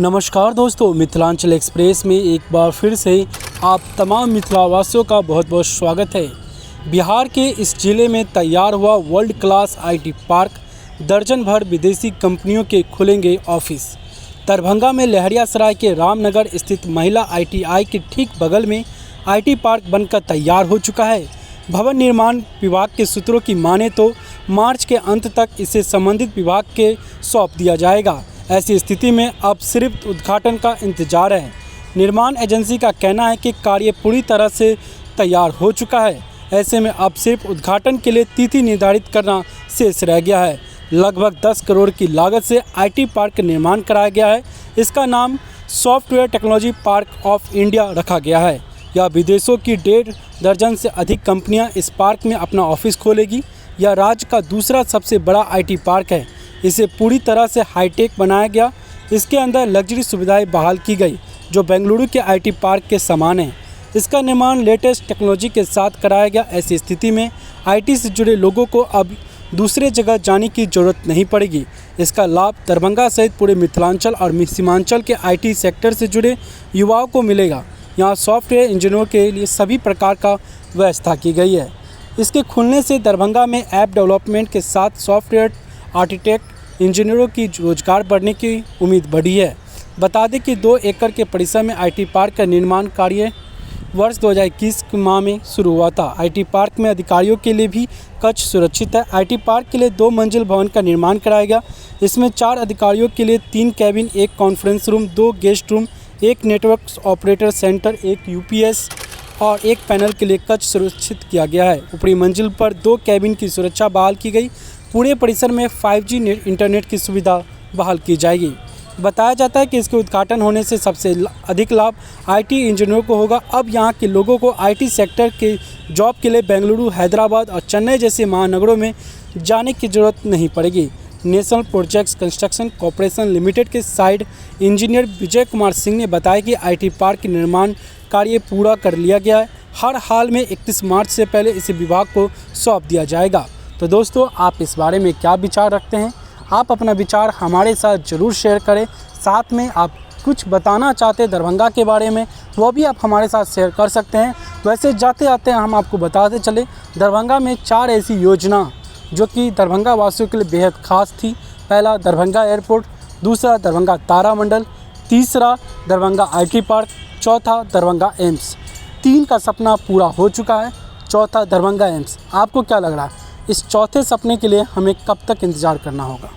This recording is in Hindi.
नमस्कार दोस्तों, मिथिलांचल एक्सप्रेस में एक बार फिर से आप तमाम मिथिलावासियों का बहुत बहुत स्वागत है। बिहार के इस ज़िले में तैयार हुआ वर्ल्ड क्लास आईटी पार्क, दर्जन भर विदेशी कंपनियों के खुलेंगे ऑफिस। दरभंगा में लहरियासराय के रामनगर स्थित महिला आईटीआई के ठीक बगल में आईटी पार्क बनकर तैयार हो चुका है। भवन निर्माण विभाग के सूत्रों की माने तो मार्च के अंत तक इसे संबंधित विभाग के सौंप दिया जाएगा। ऐसी स्थिति में अब सिर्फ उद्घाटन का इंतजार है। निर्माण एजेंसी का कहना है कि कार्य पूरी तरह से तैयार हो चुका है। ऐसे में अब सिर्फ उद्घाटन के लिए तिथि निर्धारित करना शेष रह गया है। लगभग 10 करोड़ की लागत से आईटी पार्क का निर्माण कराया गया है। इसका नाम software technology park of India रखा गया है। यह विदेशों की 1.5 दर्जन से अधिक कंपनियां इस पार्क में अपना ऑफिस खोलेगी। यह राज्य का दूसरा सबसे बड़ा आईटी पार्क है। इसे पूरी तरह से हाईटेक बनाया गया। इसके अंदर लग्जरी सुविधाएं बहाल की गई जो बेंगलुरु के आईटी पार्क के समान है। इसका निर्माण लेटेस्ट टेक्नोलॉजी के साथ कराया गया। ऐसी स्थिति में आईटी से जुड़े लोगों को अब दूसरे जगह जाने की ज़रूरत नहीं पड़ेगी। इसका लाभ दरभंगा सहित पूरे मिथिलांचल और सीमांचल के आईटी सेक्टर से जुड़े युवाओं को मिलेगा। यहाँ सॉफ्टवेयर इंजीनियरों के लिए सभी प्रकार का व्यवस्था की गई है। इसके खुलने से दरभंगा में ऐप डेवलपमेंट के साथ सॉफ्टवेयर आर्किटेक्ट इंजीनियरों की रोजगार बढ़ने की उम्मीद बढ़ी है। बता दें कि 2 एकड़ के परिसर में आईटी पार्क का निर्माण कार्य वर्ष 2021 के माह में शुरू हुआ था। आईटी पार्क में अधिकारियों के लिए भी कक्ष सुरक्षित है। आईटी पार्क के लिए 2 मंजिल भवन का निर्माण कराया गया। इसमें 4 अधिकारियों के लिए 3 cabin, 1 conference room, 2 guest room, 1 network operator centre, 1 UPS और 1 पैनल के लिए कक्ष सुरक्षित किया गया है। ऊपरी मंजिल पर 2 कैबिन की सुरक्षा बहाल की गई। पूरे परिसर में 5G इंटरनेट की सुविधा बहाल की जाएगी। बताया जाता है कि इसके उद्घाटन होने से सबसे अधिक लाभ आईटी इंजीनियरों को होगा। अब यहाँ के लोगों को आईटी सेक्टर के जॉब के लिए बेंगलुरु, हैदराबाद और चेन्नई जैसे महानगरों में जाने की ज़रूरत नहीं पड़ेगी। National projects construction corporation limited के साइड इंजीनियर विजय कुमार सिंह ने बताया कि आईटी पार्क के निर्माण कार्य पूरा कर लिया गया है। हर हाल में 31 मार्च से पहले इसे विभाग को सौंप दिया जाएगा। तो दोस्तों, आप इस बारे में क्या विचार रखते हैं? आप अपना विचार हमारे साथ ज़रूर शेयर करें। साथ में आप कुछ बताना चाहते हैं दरभंगा के बारे में, वो भी आप हमारे साथ शेयर कर सकते हैं। वैसे जाते आते हम आपको बताते चले, दरभंगा में 4 ऐसी योजना जो कि दरभंगा वासियों के लिए बेहद ख़ास थी। पहला दरभंगा एयरपोर्ट, दूसरा दरभंगा तारामंडल, तीसरा दरभंगा आईटी पार्क, चौथा दरभंगा एम्स। 3 का सपना पूरा हो चुका है, चौथा दरभंगा एम्स। आपको क्या लग रहा है, इस चौथे सपने के लिए हमें कब तक इंतज़ार करना होगा?